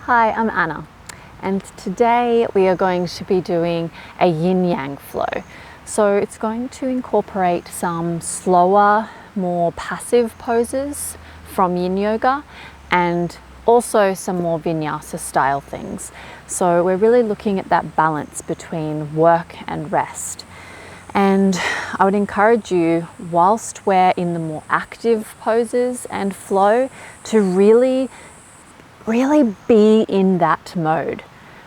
Hi, I'm Anna, and today we are going to be doing a Yin-Yang flow. So it's going to incorporate some slower, more passive poses from Yin Yoga and also some more Vinyasa style things. So we're really looking at that balance between work and rest. And I would encourage you, whilst we're in the more active poses and flow, to really be in that mode.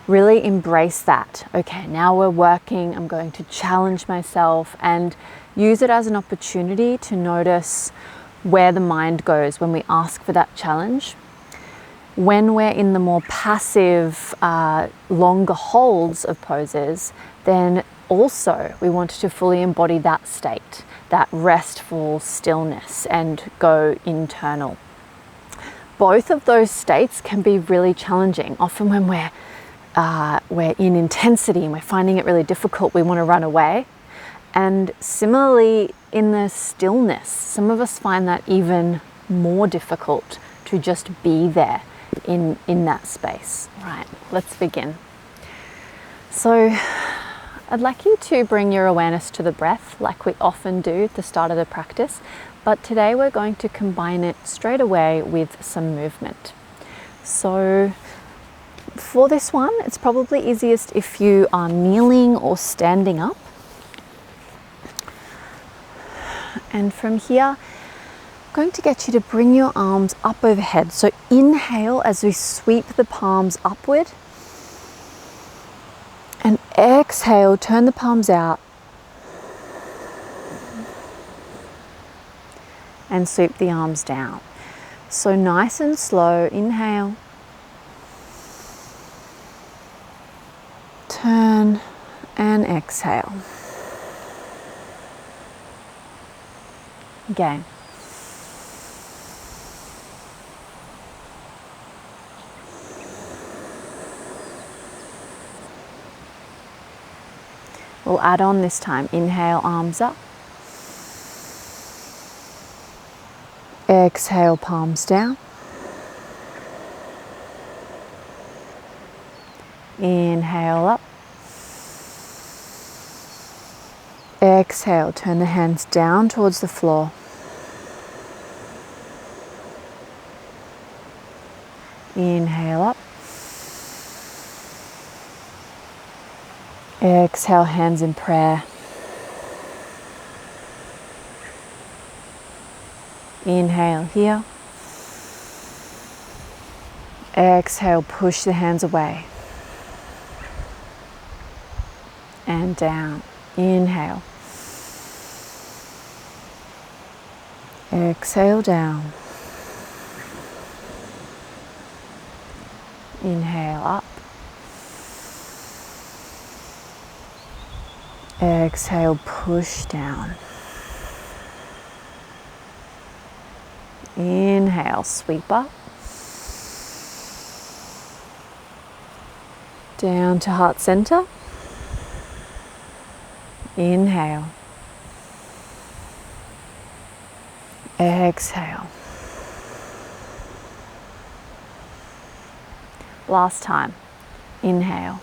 Really embrace that. Okay, now we're working, I'm going to challenge myself and use it as an opportunity to notice where the mind goes when we ask for that challenge. When we're in the more passive, longer holds of poses, then also we want to fully embody that state, that restful stillness, and go internal. Both of those states can be really challenging. Often when we're in intensity and we're finding it really difficult, we want to run away. And similarly, in the stillness, some of us find that even more difficult to just be there in that space. Right, let's begin. So I'd like you to bring your awareness to the breath like we often do at the start of the practice, but today we're going to combine it straight away with some movement. So for this one, it's probably easiest if you are kneeling or standing up. And from here, I'm going to get you to bring your arms up overhead. So inhale as we sweep the palms upward. And exhale, turn the palms out. And sweep the arms down. So nice and slow, inhale. Turn and exhale. Again. We'll add on this time. Inhale, arms up. Exhale, palms down. Inhale up. Exhale, turn the hands down towards the floor. Inhale up. Exhale, hands in prayer. Inhale here. Exhale, push the hands away. And down. Inhale. Exhale, down. Inhale, up. Exhale, push down. Inhale, sweep up. Down to heart center. Inhale. Exhale. Last time. Inhale.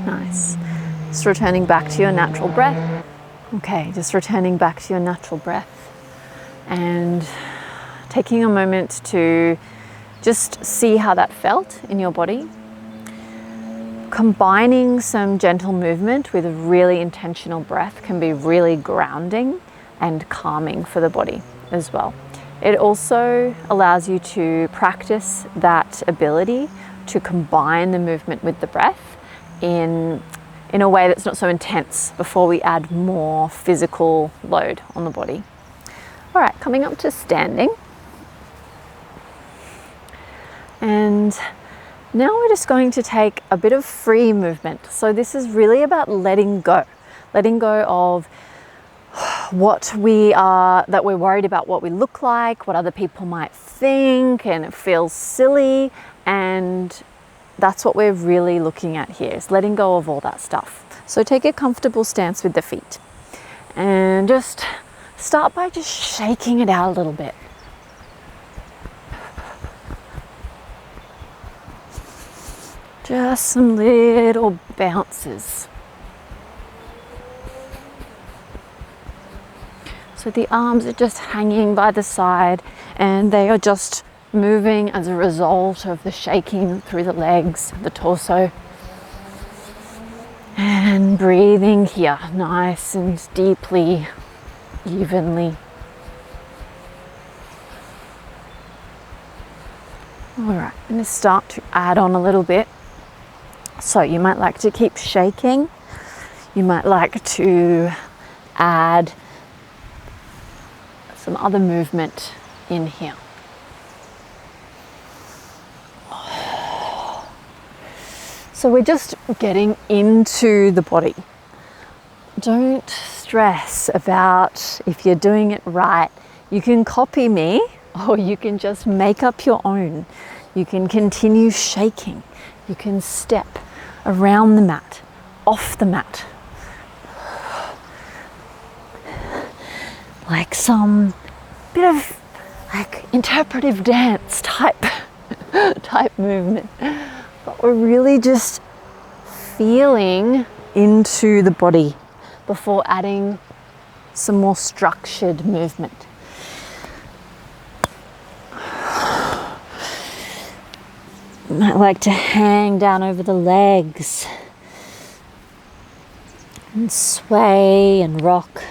Nice. Just returning back to your natural breath. Okay, just returning back to your natural breath and taking a moment to just see how that felt in your body. Combining some gentle movement with a really intentional breath can be really grounding and calming for the body as well. It also allows you to practice that ability to combine the movement with the breath in a way that's not so intense before we add more physical load on the body. All right, coming up to standing. And now we're just going to take a bit of free movement. So this is really about letting go of what that we're worried about what we look like, what other people might think, and it feels silly. And that's what we're really looking at here, is letting go of all that stuff. So take a comfortable stance with the feet and just start by just shaking it out a little bit. Just some little bounces. So the arms are just hanging by the side and they are just moving as a result of the shaking through the legs, the torso. And breathing here, nice and deeply, evenly. All right, I'm going to start to add on a little bit. So you might like to keep shaking. You might like to add some other movement in here. So we're just getting into the body. Don't stress about if you're doing it right. You can copy me or you can just make up your own. You can continue shaking. You can step around the mat, off the mat. Like some bit of like interpretive dance type movement. But we're really just feeling into the body before adding some more structured movement. You might like to hang down over the legs and sway and rock.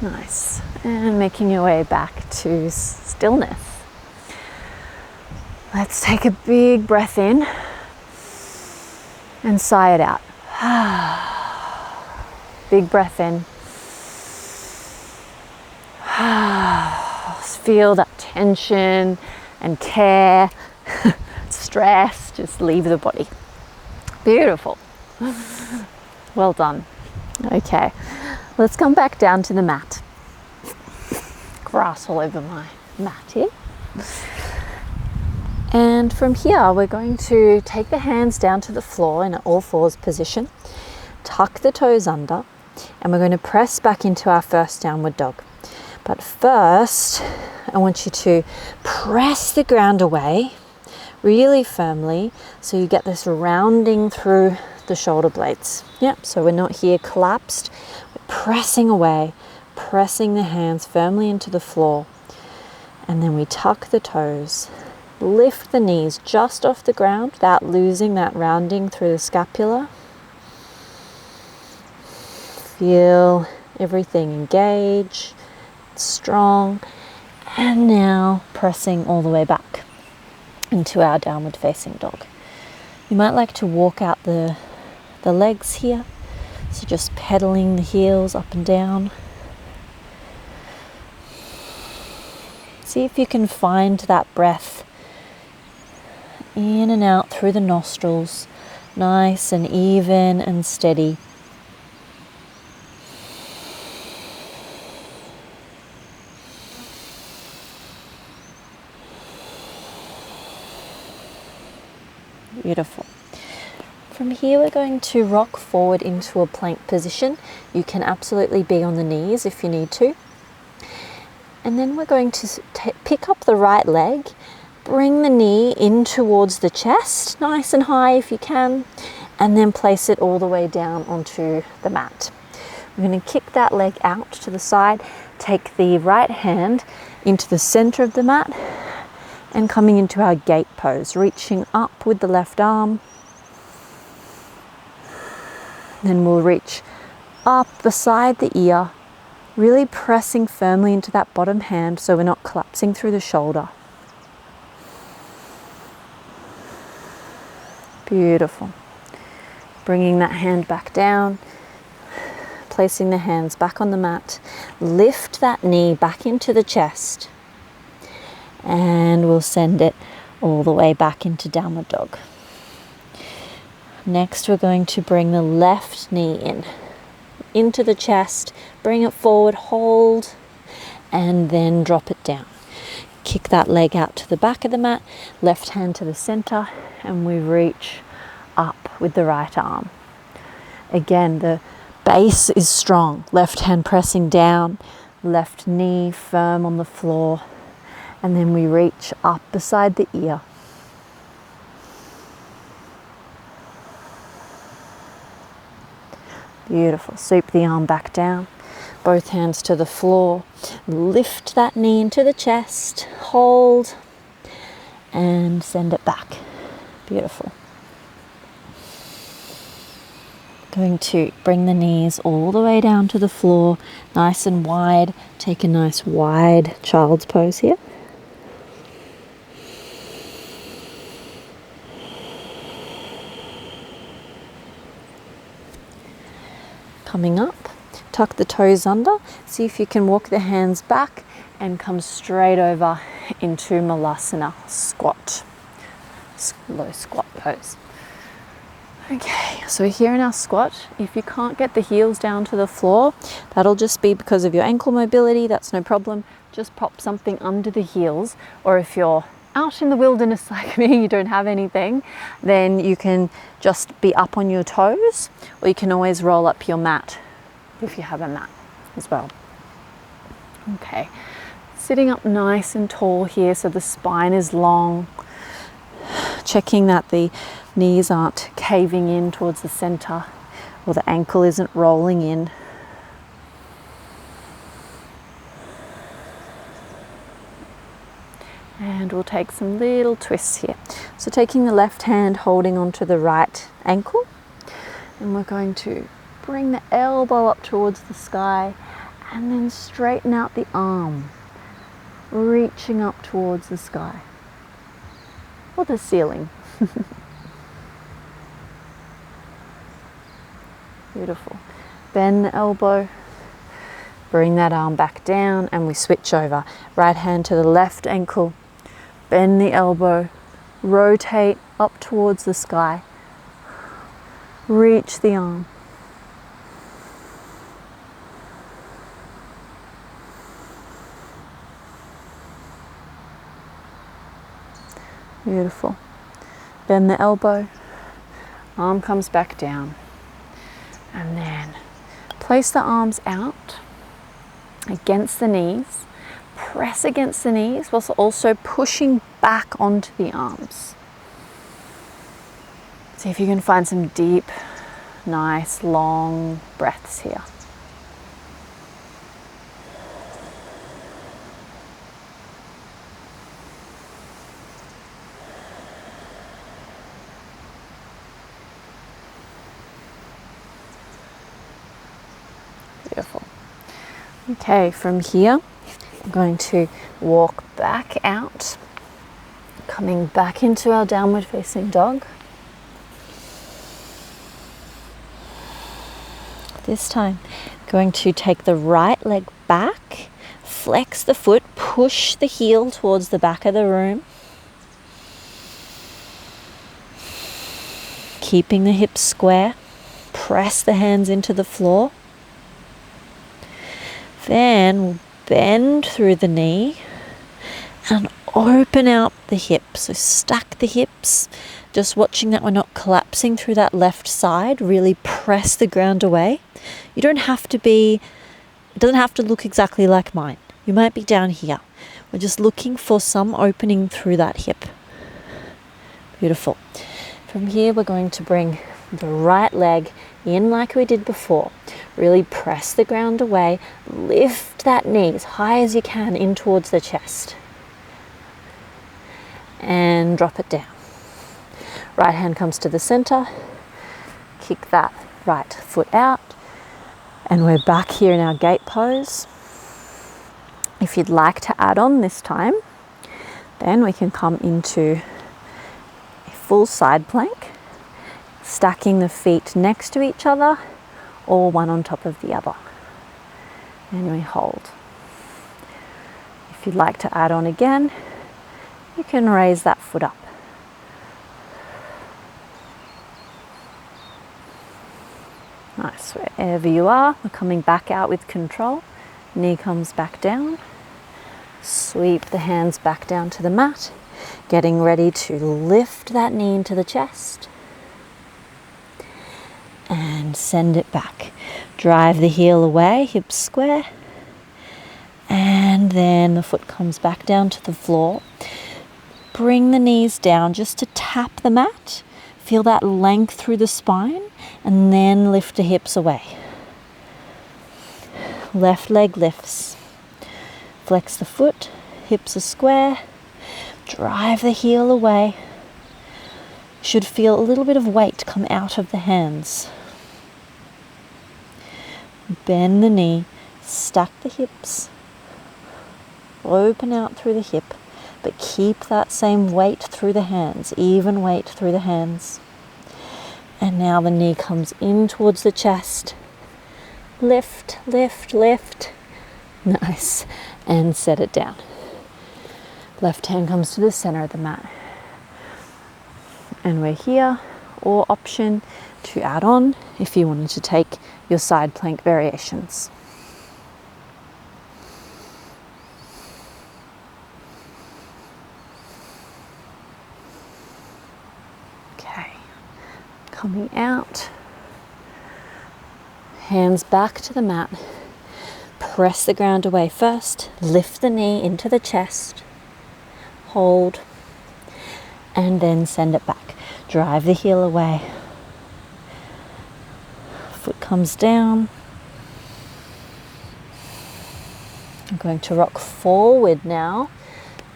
Nice. And making your way back to stillness. Let's take a big breath in and sigh it out. Big breath in. Feel that tension and care, stress, just leave the body. Beautiful. Well done. Okay, let's come back down to the mat. Grass all over my mat here. And from here, we're going to take the hands down to the floor in an all fours position, tuck the toes under, and we're going to press back into our first downward dog. But first, I want you to press the ground away really firmly so you get this rounding through the shoulder blades. Yep, so we're not here collapsed. We're pressing away, pressing the hands firmly into the floor. And then we tuck the toes, lift the knees just off the ground without losing that rounding through the scapula. Feel everything engage. Strong, and now pressing all the way back into our downward facing dog. You might like to walk out the legs here, so just pedaling the heels up and down. See if you can find that breath in and out through the nostrils, nice and even and steady. Beautiful. From here, we're going to rock forward into a plank position. You can absolutely be on the knees if you need to. And then we're going to pick up the right leg, bring the knee in towards the chest, nice and high if you can, and then place it all the way down onto the mat. We're going to kick that leg out to the side, take the right hand into the center of the mat, and coming into our gate pose, reaching up with the left arm. Then we'll reach up beside the ear, really pressing firmly into that bottom hand so we're not collapsing through the shoulder. Beautiful. Bringing that hand back down, placing the hands back on the mat. Lift that knee back into the chest, and we'll send it all the way back into downward dog. Next, we're going to bring the left knee into the chest, bring it forward, hold, and then drop it down. Kick that leg out to the back of the mat, left hand to the center, and we reach up with the right arm. Again, the base is strong. Left hand pressing down, left knee firm on the floor, and then we reach up beside the ear. Beautiful. Sweep the arm back down, both hands to the floor. Lift that knee into the chest, hold, and send it back. Beautiful. Going to bring the knees all the way down to the floor, nice and wide. Take a nice wide child's pose here. Coming up, tuck the toes under. See if you can walk the hands back and come straight over into Malasana squat, low squat pose. Okay, so here in our squat, if you can't get the heels down to the floor, that'll just be because of your ankle mobility. That's no problem. Just pop something under the heels, or if you're out in the wilderness like me, you don't have anything, then you can just be up on your toes, or you can always roll up your mat if you have a mat as well. Okay, sitting up nice and tall here so the spine is long, checking that the knees aren't caving in towards the center or the ankle isn't rolling in. And we'll take some little twists here. So taking the left hand, holding onto the right ankle, and we're going to bring the elbow up towards the sky and then straighten out the arm, reaching up towards the sky or the ceiling. Beautiful. Bend the elbow, bring that arm back down, and we switch over. Right hand to the left ankle, bend the elbow, rotate up towards the sky, reach the arm. Beautiful. Bend the elbow, arm comes back down, and then place the arms out against the knees. Press against the knees whilst also pushing back onto the arms. See if you can find some deep, nice, long breaths here. Beautiful. Okay, from here, I'm going to walk back out, coming back into our downward facing dog. This time, going to take the right leg back, flex the foot, push the heel towards the back of the room. Keeping the hips square, press the hands into the floor. Then we'll bend through the knee and open out the hips. So stack the hips, just watching that we're not collapsing through that left side. Really press the ground away. You don't have to be, it doesn't have to look exactly like mine. You might be down here. We're just looking for some opening through that hip. Beautiful. From here, we're going to bring the right leg in like we did before. Really press the ground away, lift that knee as high as you can in towards the chest. And drop it down. Right hand comes to the center, kick that right foot out, and we're back here in our gate pose. If you'd like to add on this time, then we can come into a full side plank, stacking the feet next to each other or one on top of the other. And we hold. If you'd like to add on again, you can raise that foot up. Nice, wherever you are, we're coming back out with control. Knee comes back down. Sweep the hands back down to the mat, getting ready to lift that knee into the chest. And send it back. Drive the heel away, hips square. And then the foot comes back down to the floor. Bring the knees down just to tap the mat. Feel that length through the spine, and then lift the hips away. Left leg lifts. Flex the foot, hips are square. Drive the heel away. Should feel a little bit of weight come out of the hands. Bend the knee, stack the hips. Open out through the hip. But keep that same weight through the hands, even weight through the hands. And now the knee comes in towards the chest. Lift, lift, lift. Nice. And set it down. Left hand comes to the center of the mat. And we're here, or option to add on if you wanted to take your side plank variations. Coming out, hands back to the mat, press the ground away first, lift the knee into the chest, hold, and then send it back. Drive the heel away, foot comes down. I'm going to rock forward now,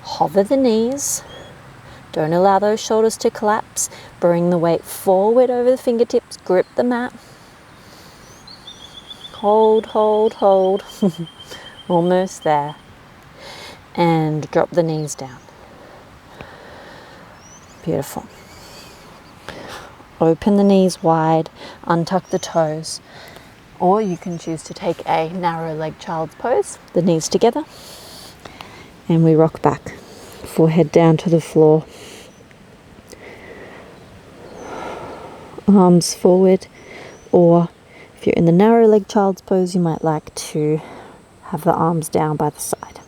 hover the knees. Don't allow those shoulders to collapse. Bring the weight forward over the fingertips. Grip the mat. Hold, hold, hold. Almost there. And drop the knees down. Beautiful. Open the knees wide. Untuck the toes. Or you can choose to take a narrow leg child's pose. The knees together. And we rock back. Forehead down to the floor. Arms forward, or if you're in the narrow leg child's pose, you might like to have the arms down by the side.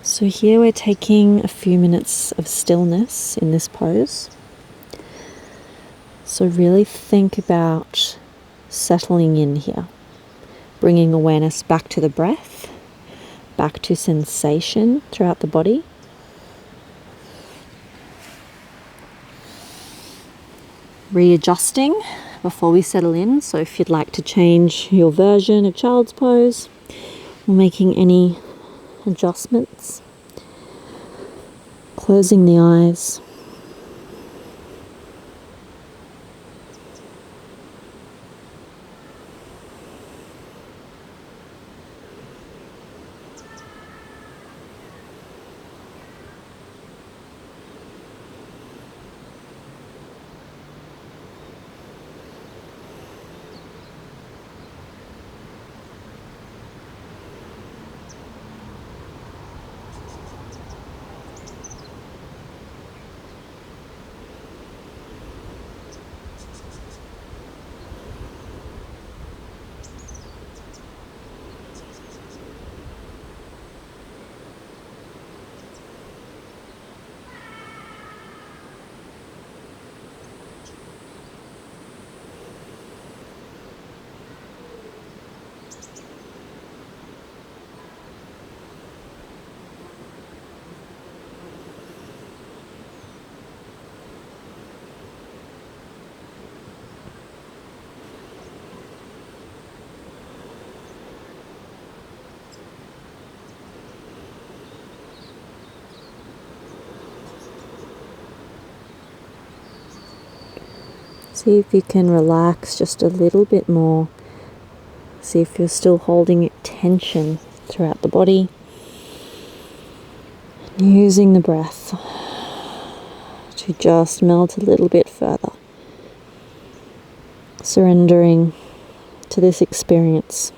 So here we're taking a few minutes of stillness in this pose. So really think about settling in here, bringing awareness back to the breath, back to sensation throughout the body. Readjusting before we settle in. So if you'd like to change your version of child's pose or making any adjustments, closing the eyes. See if you can relax just a little bit more. See if you're still holding tension throughout the body. Using the breath to just melt a little bit further. Surrendering to this experience.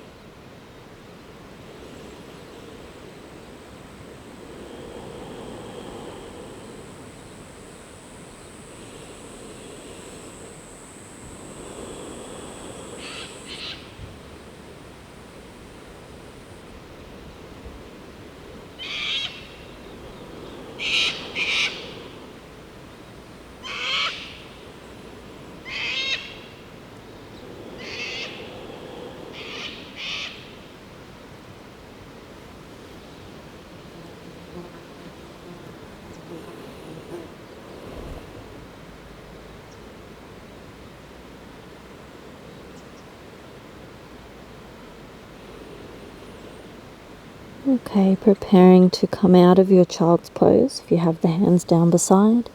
Okay, preparing to come out of your child's pose. If you have the hands down beside,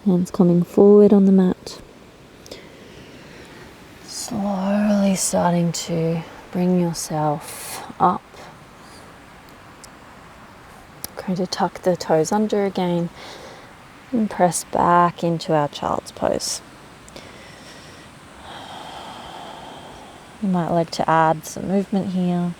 hands coming forward on the mat. Slowly starting to bring yourself up. Going to tuck the toes under again and press back into our child's pose. You might like to add some movement here.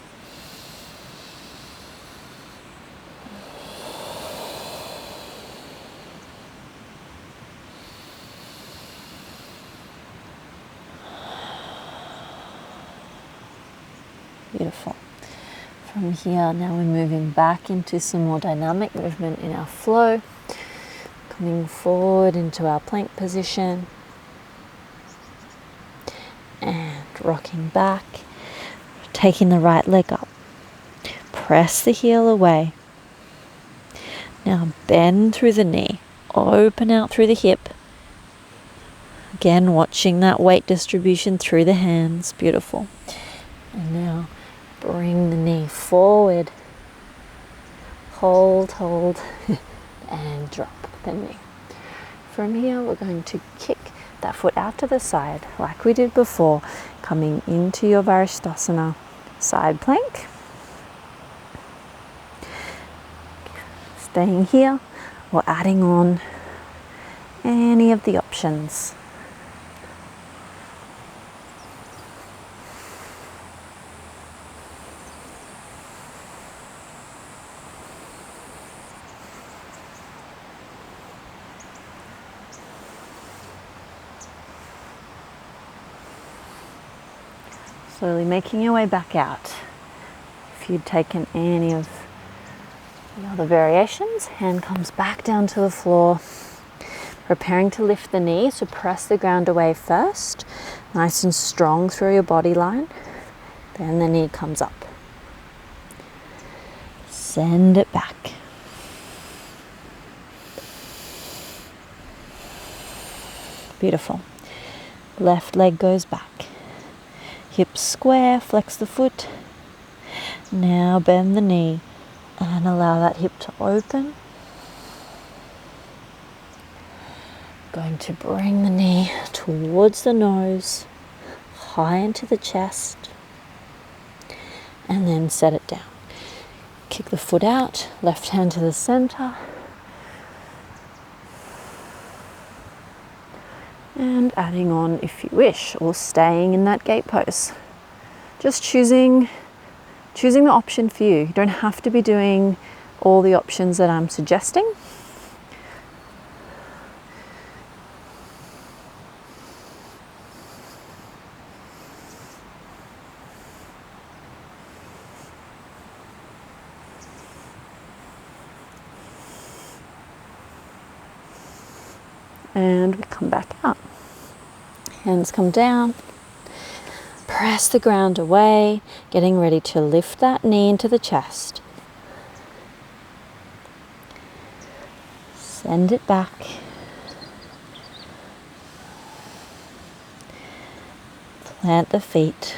Beautiful. From here, now we're moving back into some more dynamic movement in our flow. Coming forward into our plank position. And rocking back. Taking the right leg up. Press the heel away. Now bend through the knee. Open out through the hip. Again, watching that weight distribution through the hands. Beautiful. And now bring the knee forward, hold, and drop the knee. From here, we're going to kick that foot out to the side, like we did before, coming into your Varishtasana side plank. Staying here, or adding on any of the options. Slowly making your way back out. If you'd taken any of the other variations, hand comes back down to the floor. Preparing to lift the knee, so press the ground away first. Nice and strong through your body line. Then the knee comes up. Send it back. Beautiful. Left leg goes back. Hips square, flex the foot. Now bend the knee and allow that hip to open. Going to bring the knee towards the nose, high into the chest, and then set it down. Kick the foot out, left hand to the center. And adding on if you wish, or staying in that gate pose. Just choosing the option for you. You don't have to be doing all the options that I'm suggesting. And we come back up. Hands come down. Press the ground away, getting ready to lift that knee into the chest. Send it back. Plant the feet.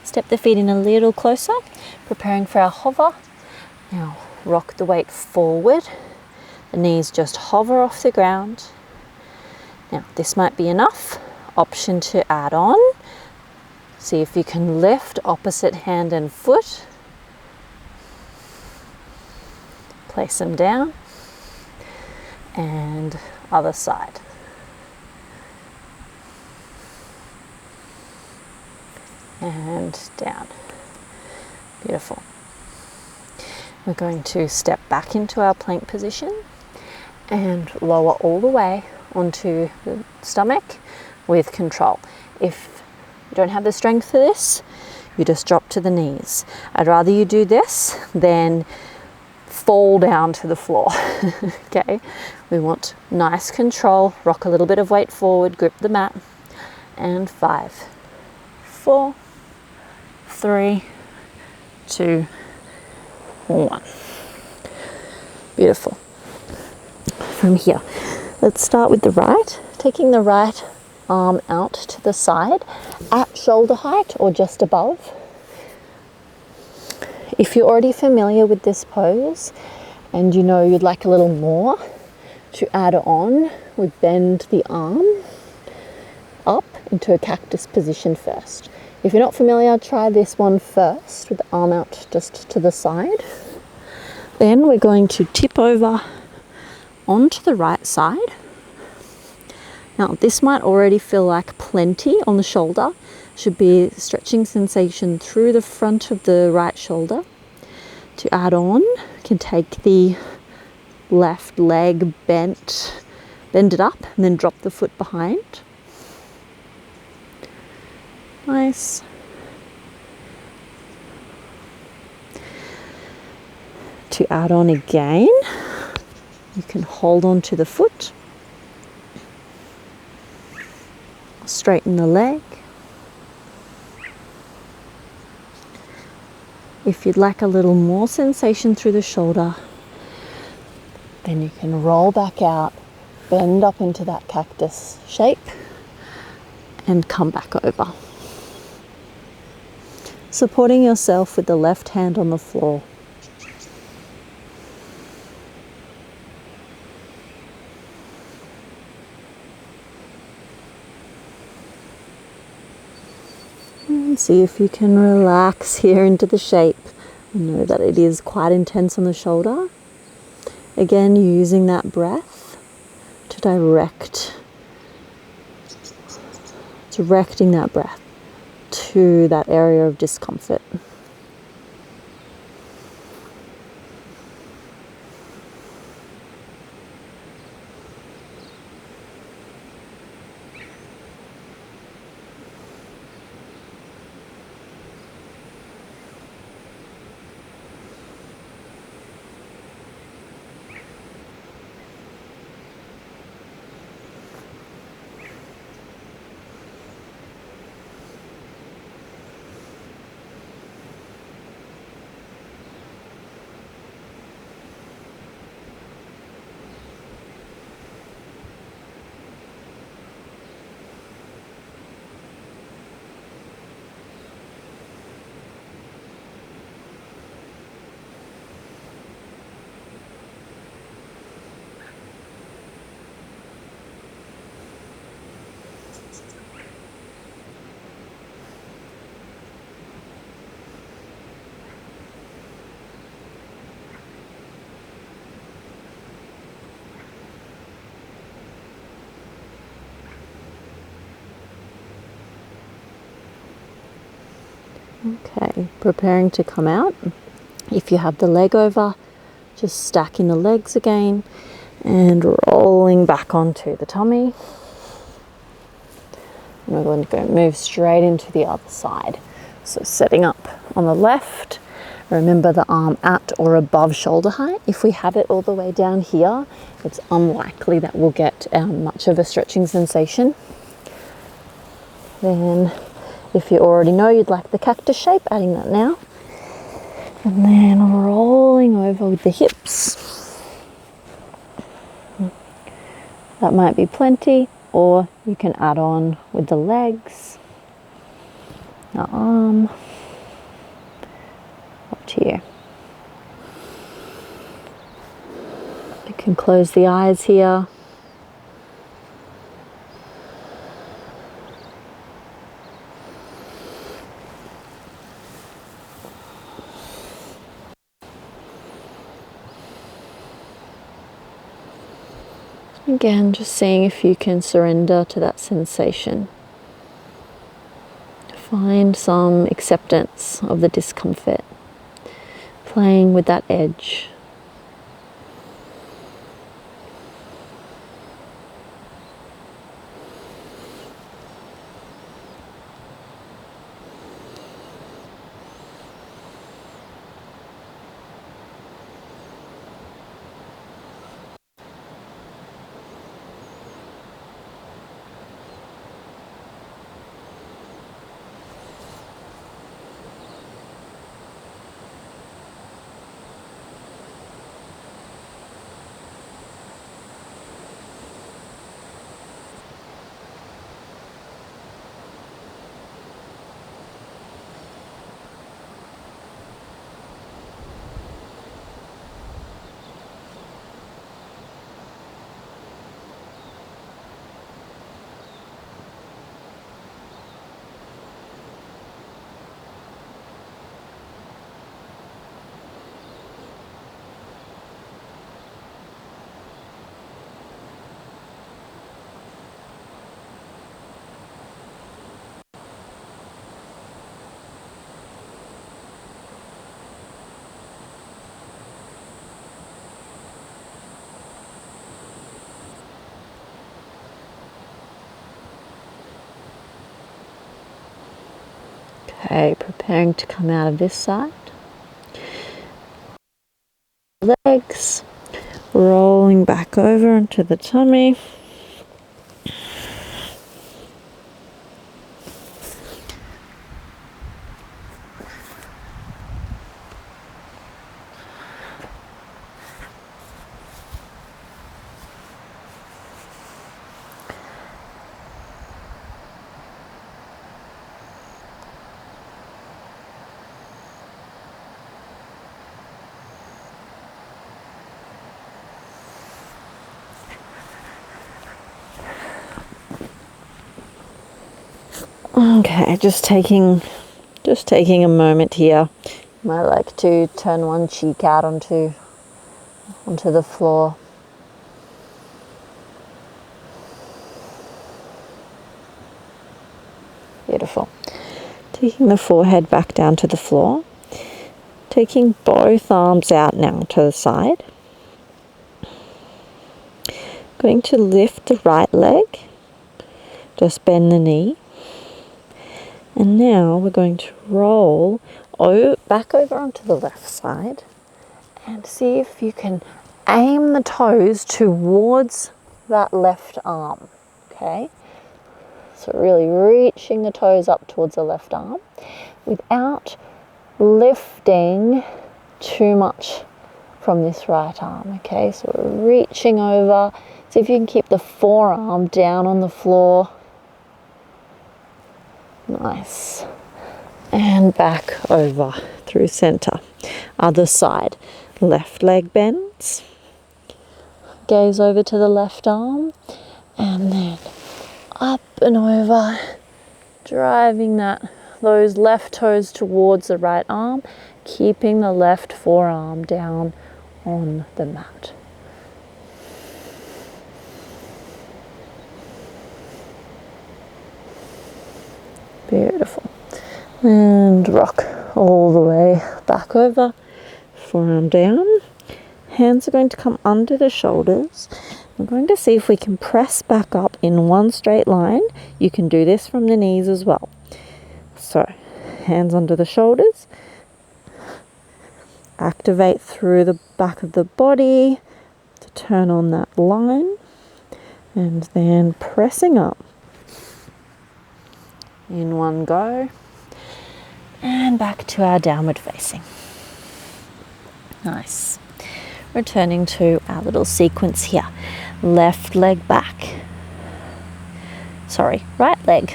Step the feet in a little closer, preparing for our hover. Now rock the weight forward. The knees just hover off the ground. Now, this might be enough. Option to add on. See if you can lift opposite hand and foot. Place them down. And other side. And down. Beautiful. We're going to step back into our plank position and lower all the way onto the stomach with control. If you don't have the strength for this, you just drop to the knees. I'd rather you do this than fall down to the floor. Okay, we want nice control. Rock a little bit of weight forward, grip the mat. And 5, 4, 3, 2, 1. Beautiful. From here, let's start with the right, taking the right arm out to the side at shoulder height or just above. If you're already familiar with this pose and you know you'd like a little more to add on, we bend the arm up into a cactus position first. If you're not familiar, try this one first with the arm out just to the side. Then we're going to tip over onto the right side. Now this might already feel like plenty on the shoulder. Should be stretching sensation through the front of the right shoulder. To add on, you can take the left leg bend it up and then drop the foot behind. Nice. To add on again, you can hold on to the foot, straighten the leg. If you'd like a little more sensation through the shoulder, then you can roll back out, bend up into that cactus shape, and come back over. Supporting yourself with the left hand on the floor. And see if you can relax here into the shape. Know that it is quite intense on the shoulder. Again, using that breath to directing that breath to that area of discomfort. Okay, preparing to come out. If you have the leg over, just stacking the legs again and rolling back onto the tummy. And we're going to go move straight into the other side. So setting up on the left, remember the arm at or above shoulder height. If we have it all the way down here, it's unlikely that we'll get much of a stretching sensation. Then if you already know you'd like the cactus shape, adding that now. And then rolling over with the hips. That might be plenty, or you can add on with the legs, the arm, up to you. You can close the eyes here. Again, just seeing if you can surrender to that sensation. Find some acceptance of the discomfort, playing with that edge. Okay, preparing to come out of this side. Legs, rolling back over into the tummy. Okay, just taking a moment here. Might like to turn one cheek out onto the floor. Beautiful. Taking the forehead back down to the floor. Taking both arms out now to the side. Going to lift the right leg. Just bend the knee. And now we're going to roll back over onto the left side and see if you can aim the toes towards that left arm. Okay? So really reaching the toes up towards the left arm without lifting too much from this right arm. Okay? So we're reaching over. See if you can keep the forearm down on the floor. Nice. And back over through center. Other side. Left leg bends. Gaze over to the left arm. And then up and over. Driving those left toes towards the right arm. Keeping the left forearm down on the mat. Beautiful. And rock all the way back over. Forearm down. Hands are going to come under the shoulders. We're going to see if we can press back up in one straight line. You can do this from the knees as well. So, hands under the shoulders. Activate through the back of the body to turn on that line. And then pressing up. In one go. And back to our downward facing. Nice. Returning to our little sequence here. Left leg back. Sorry, right leg.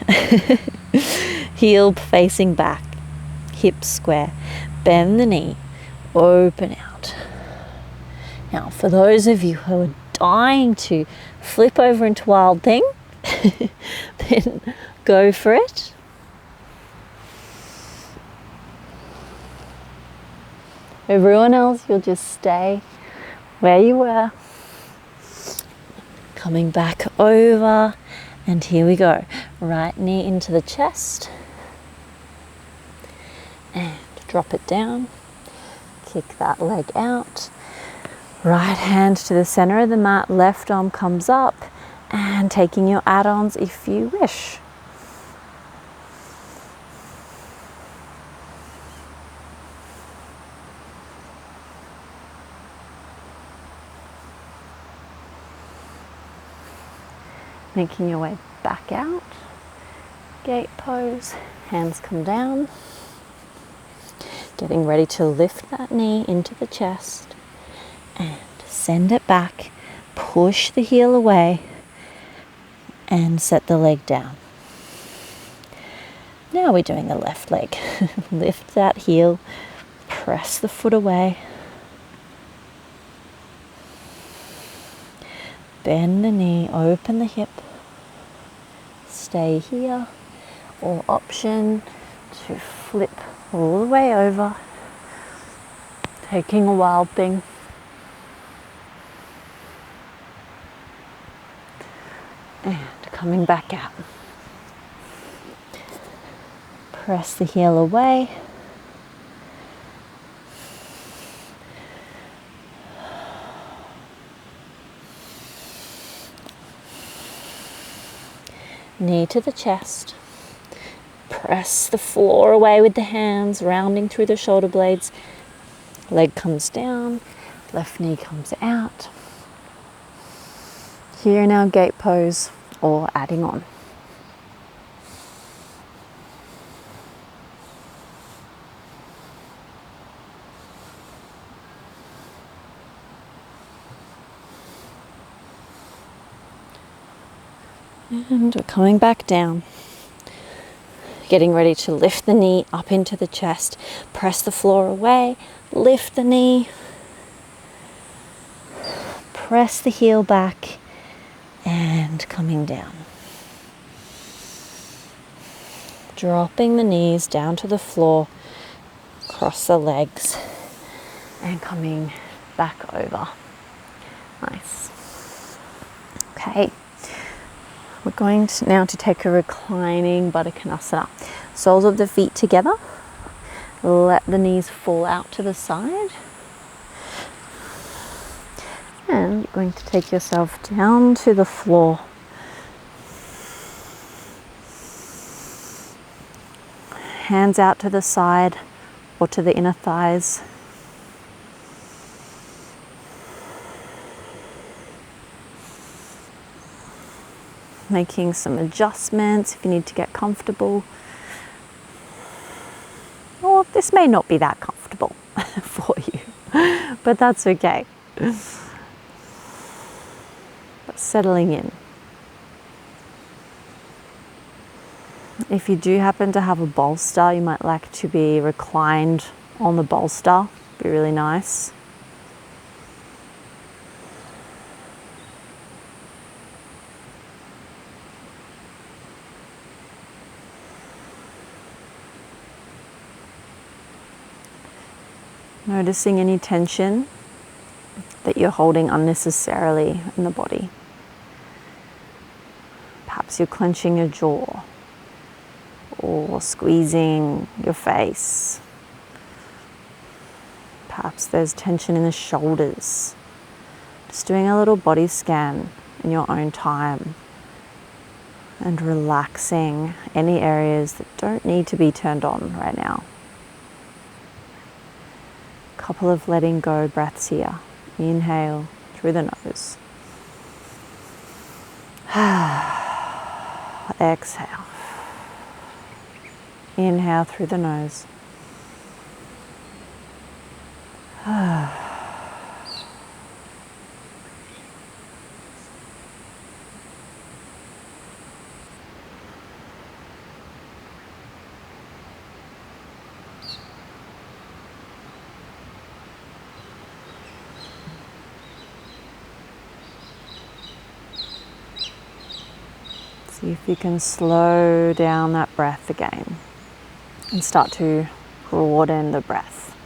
Heel facing back. Hips square. Bend the knee. Open out. Now, for those of you who are dying to flip over into Wild Thing, then go for it. Everyone else, you'll just stay where you were. Coming back over, and here we go. Right knee into the chest, and drop it down. Kick that leg out. Right hand to the center of the mat, left arm comes up, and taking your add-ons if you wish. Making your way back out, gate pose, hands come down, getting ready to lift that knee into the chest and send it back, push the heel away and set the leg down. Now we're doing the left leg. Lift that heel, press the foot away, bend the knee, open the hip, stay here, or option to flip all the way over, taking a wild thing. And coming back out. Press the heel away. Knee to the chest. Press the floor away with the hands, rounding through the shoulder blades. Leg comes down, left knee comes out. Here in our gate pose, or adding on. And we're coming back down. Getting ready to lift the knee up into the chest. Press the floor away, lift the knee. Press the heel back and coming down. Dropping the knees down to the floor, cross the legs and coming back over. Nice. Okay. We're going to now to take a reclining Baddha Soles of the feet together. Let the knees fall out to the side. And you're going to take yourself down to the floor. Hands out to the side or to the inner thighs. Making some adjustments if you need to get comfortable. Or this may not be that comfortable for you, but that's okay. But settling in. If you do happen to have a bolster, you might like to be reclined on the bolster. Be really nice. Noticing any tension that you're holding unnecessarily in the body. Perhaps you're clenching your jaw or squeezing your face. Perhaps there's tension in the shoulders. Just doing a little body scan in your own time and relaxing any areas that don't need to be turned on right now. Couple of letting go breaths here. Inhale through the nose. Exhale. Inhale through the nose. See if you can slow down that breath again and start to broaden the breath.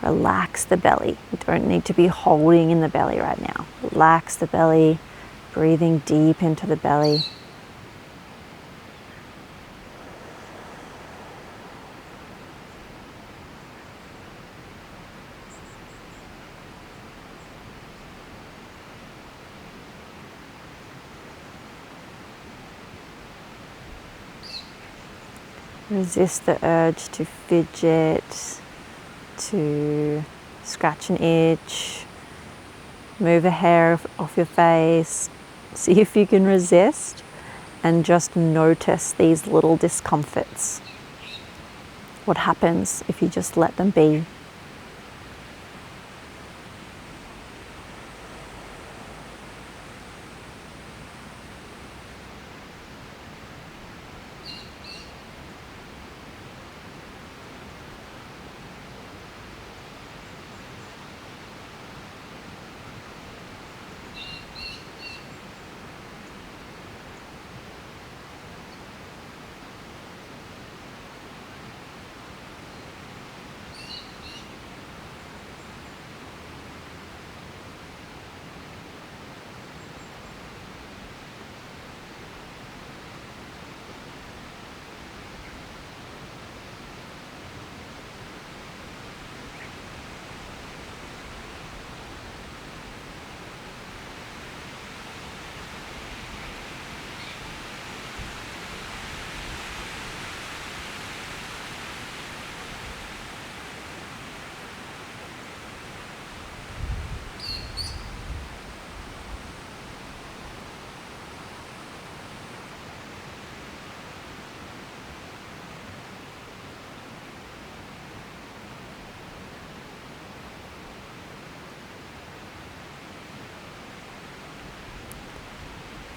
Relax the belly. You don't need to be holding in the belly right now. Relax the belly, Breathing deep into the belly. Resist the urge to fidget, to scratch an itch, move a hair off your face. See if you can resist and just notice these little discomforts. What happens if you just let them be?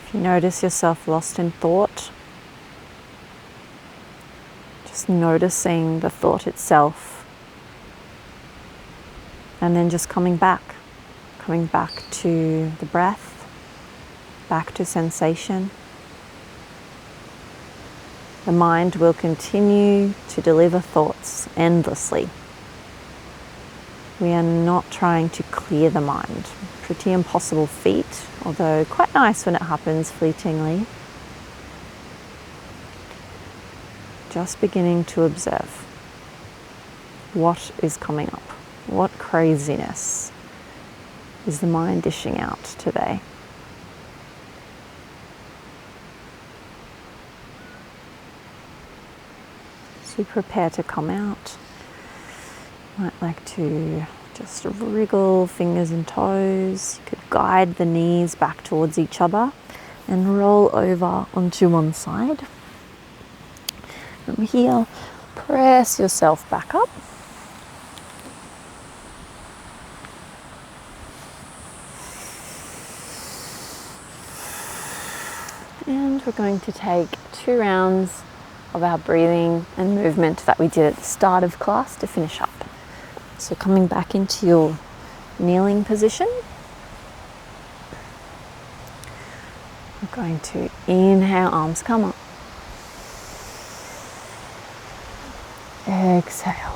If you notice yourself lost in thought, just noticing the thought itself, and then just coming back to the breath, back to sensation. The mind will continue to deliver thoughts endlessly. We are not trying to clear the mind. Pretty impossible feat, although quite nice when it happens fleetingly. Just beginning to observe what is coming up, what craziness is the mind dishing out today. As you prepare to come out, might like to just wriggle fingers and toes. You could guide the knees back towards each other and roll over onto one side. From here, press yourself back up. And we're going to take 2 rounds of our breathing and movement that we did at the start of class to finish up. So coming back into your kneeling position, we're going to inhale, arms come up. Exhale.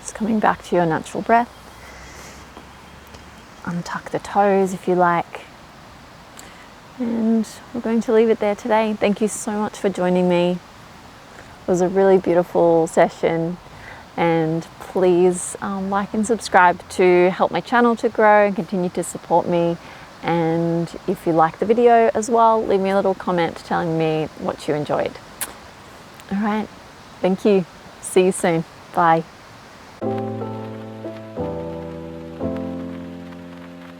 Just coming back to your natural breath. Untuck the toes if you like. And we're going to leave it there today. Thank you so much for joining me. It was a really beautiful session, and please like and subscribe to help my channel to grow and continue to support me. And if you like the video as well, leave me a little comment telling me what you enjoyed. All right, thank you. See you soon. Bye.